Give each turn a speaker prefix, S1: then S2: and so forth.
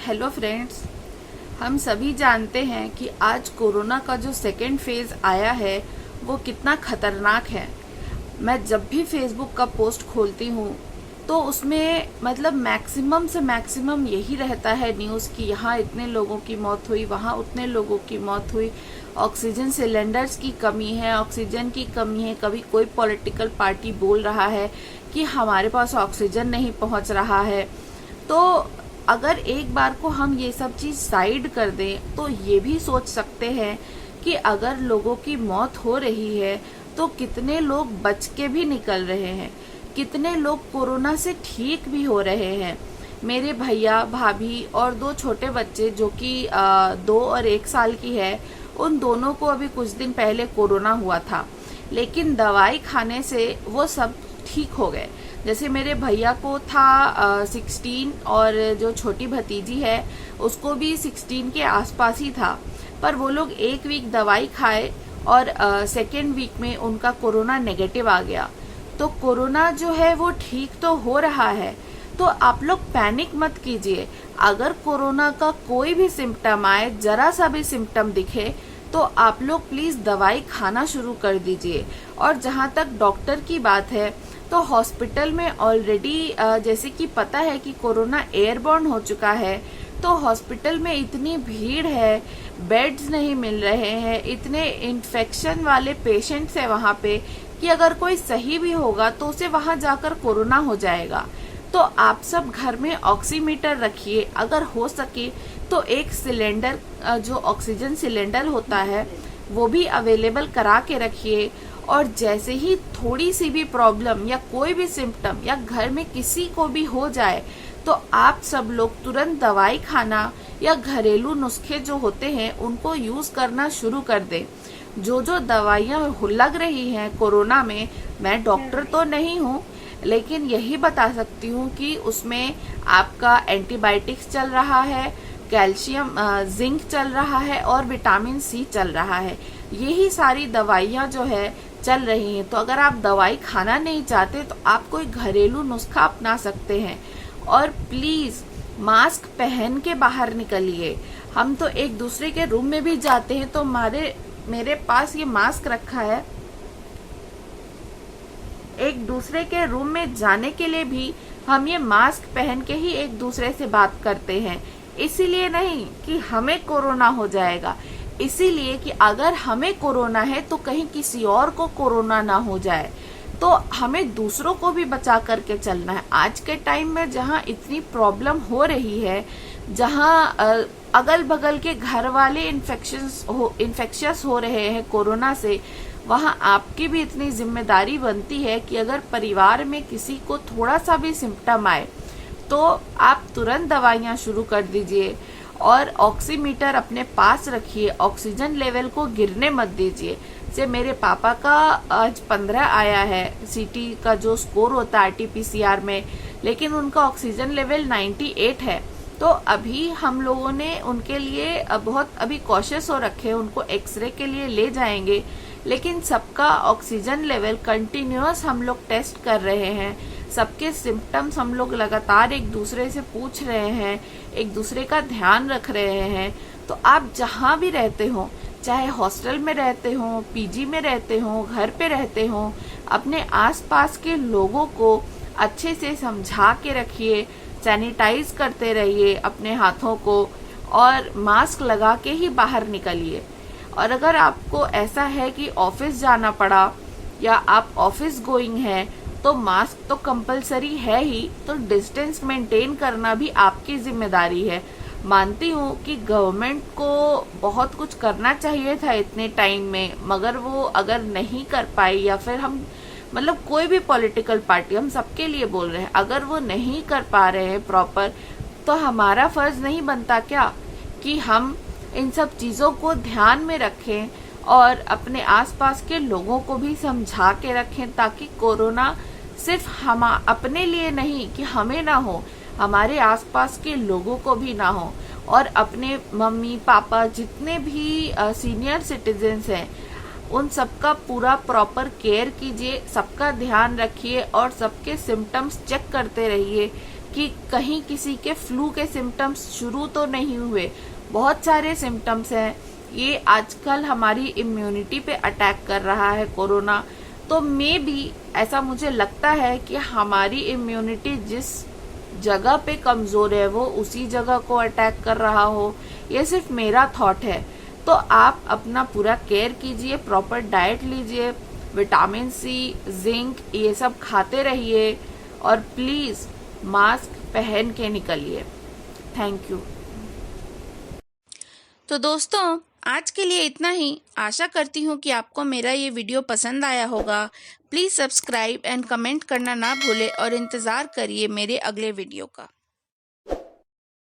S1: Hello friends, हम सभी जानते हैं कि आज कोरोना का जो सेकेंड फेज आया है वो कितना खतरनाक है। मैं जब भी फेसबुक का पोस्ट खोलती हूँ तो उसमें मतलब मैक्सिमम से मैक्सिमम यही रहता है न्यूज़ कि यहाँ इतने लोगों की मौत हुई, वहाँ उतने लोगों की मौत हुई, ऑक्सीजन सिलेंडर्स की कमी है, ऑक्सीजन की कमी है। कभी कोई पॉलिटिकल पार्टी बोल रहा है कि हमारे पास ऑक्सीजन नहीं पहुँच रहा है। तो अगर एक बार को हम ये सब चीज़ साइड कर दें तो ये भी सोच सकते हैं कि अगर लोगों की मौत हो रही है तो कितने लोग बच के भी निकल रहे हैं, कितने लोग कोरोना से ठीक भी हो रहे हैं। मेरे भैया भाभी और 2 छोटे बच्चे जो कि 2 और 1 साल की है, उन दोनों को अभी कुछ दिन पहले कोरोना हुआ था, लेकिन दवाई खाने से वो सब ठीक हो गए। जैसे मेरे भैया को था 16 और जो छोटी भतीजी है उसको भी 16 के आसपास ही था, पर वो लोग 1 वीक दवाई खाए और सेकेंड वीक में उनका कोरोना नेगेटिव आ गया। तो कोरोना जो है वो ठीक तो हो रहा है, तो आप लोग पैनिक मत कीजिए। अगर कोरोना का कोई भी सिम्टम आए, जरा सा भी सिम्टम दिखे, तो आप लोग प्लीज़ दवाई खाना शुरू कर दीजिए। और जहाँ तक डॉक्टर की बात है तो हॉस्पिटल में ऑलरेडी जैसे कि पता है कि कोरोना एयरबॉर्न हो चुका है, तो हॉस्पिटल में इतनी भीड़ है, बेड्स नहीं मिल रहे हैं, इतने इन्फेक्शन वाले पेशेंट्स हैं वहाँ पे कि अगर कोई सही भी होगा तो उसे वहाँ जाकर कोरोना हो जाएगा। तो आप सब घर में ऑक्सीमीटर रखिए, अगर हो सके तो एक सिलेंडर जो ऑक्सीजन सिलेंडर होता है वो भी अवेलेबल करा के रखिए। और जैसे ही थोड़ी सी भी प्रॉब्लम या कोई भी सिम्टम या घर में किसी को भी हो जाए तो आप सब लोग तुरंत दवाई खाना या घरेलू नुस्खे जो होते हैं उनको यूज़ करना शुरू कर दें। जो दवाइयाँ लग रही हैं कोरोना में, मैं डॉक्टर तो नहीं हूँ लेकिन यही बता सकती हूँ कि उसमें आपका एंटीबायोटिक्स चल रहा है, कैल्शियम जिंक चल रहा है और विटामिन सी चल रहा है। यही सारी दवाइयाँ जो है चल रही हैं। तो अगर आप दवाई खाना नहीं चाहते तो आप कोई घरेलू नुस्खा अपना सकते हैं। और प्लीज़ मास्क पहन के बाहर निकलिए। हम तो एक दूसरे के रूम में भी जाते हैं तो मेरे पास ये मास्क रखा है, एक दूसरे के रूम में जाने के लिए भी हम ये मास्क पहन के ही एक दूसरे से बात करते हैं। इसीलिए नहीं कि हमें कोरोना हो जाएगा, इसीलिए कि अगर हमें कोरोना है तो कहीं किसी और को कोरोना ना हो जाए। तो हमें दूसरों को भी बचा करके चलना है। आज के टाइम में जहाँ इतनी प्रॉब्लम हो रही है, जहाँ अगल बगल के घर वाले इन्फेक्शियस हो रहे हैं कोरोना से, वहाँ आपकी भी इतनी जिम्मेदारी बनती है कि अगर परिवार में किसी को थोड़ा सा भी सिम्टम आए तो आप तुरंत दवाइयाँ शुरू कर दीजिए और ऑक्सीमीटर अपने पास रखिए, ऑक्सीजन लेवल को गिरने मत दीजिए। जैसे मेरे पापा का आज 15 आया है सीटी का जो स्कोर होता है आरटीपीसीआर में, लेकिन उनका ऑक्सीजन लेवल 98 है। तो अभी हम लोगों ने उनके लिए बहुत अभी कॉशियस हो रखे, उनको एक्सरे के लिए ले जाएंगे, लेकिन सबका ऑक्सीजन लेवल कंटिन्यूअस हम लोग टेस्ट कर रहे हैं। सबके सिम्टम्स हम लोग लगातार एक दूसरे से पूछ रहे हैं, एक दूसरे का ध्यान रख रहे हैं। तो आप जहाँ भी रहते हो, चाहे हॉस्टल में रहते हो, पीजी में रहते हो, घर पे रहते हो, अपने आसपास के लोगों को अच्छे से समझा के रखिए, सैनिटाइज करते रहिए अपने हाथों को और मास्क लगा के ही बाहर निकलिए। और अगर आपको ऐसा है कि ऑफिस जाना पड़ा या आप ऑफिस गोइंग है तो मास्क तो कंपलसरी है ही, तो डिस्टेंस मेंटेन करना भी आपकी जिम्मेदारी है। मानती हूँ कि गवर्नमेंट को बहुत कुछ करना चाहिए था इतने टाइम में, मगर वो अगर नहीं कर पाई या फिर हम मतलब कोई भी पॉलिटिकल पार्टी, हम सबके लिए बोल रहे हैं, अगर वो नहीं कर पा रहे हैं प्रॉपर, तो हमारा फर्ज नहीं बनता क्या कि हम इन सब चीज़ों को ध्यान में रखें और अपने आसपास के लोगों को भी समझा के रखें, ताकि कोरोना सिर्फ हम अपने लिए नहीं कि हमें ना हो, हमारे आसपास के लोगों को भी ना हो। और अपने मम्मी पापा जितने भी सीनियर सिटीजन्स हैं उन सबका पूरा प्रॉपर केयर कीजिए, सबका ध्यान रखिए और सबके सिम्टम्स चेक करते रहिए कि कहीं किसी के फ्लू के सिम्टम्स शुरू तो नहीं हुए। बहुत सारे सिम्टम्स हैं। ये आजकल हमारी इम्यूनिटी पे अटैक कर रहा है कोरोना। तो मे बी ऐसा मुझे लगता है कि हमारी इम्यूनिटी जिस जगह पे कमज़ोर है वो उसी जगह को अटैक कर रहा हो। ये सिर्फ मेरा थॉट है। तो आप अपना पूरा केयर कीजिए, प्रॉपर डाइट लीजिए, विटामिन सी, जिंक ये सब खाते रहिए और प्लीज़ मास्क पहन के निकलिए। Thank you.
S2: तो दोस्तों आज के लिए इतना ही। आशा करती हूँ कि आपको मेरा ये वीडियो पसंद आया होगा। प्लीज़ सब्सक्राइब एंड कमेंट करना ना भूलें और इंतज़ार करिए मेरे अगले वीडियो का।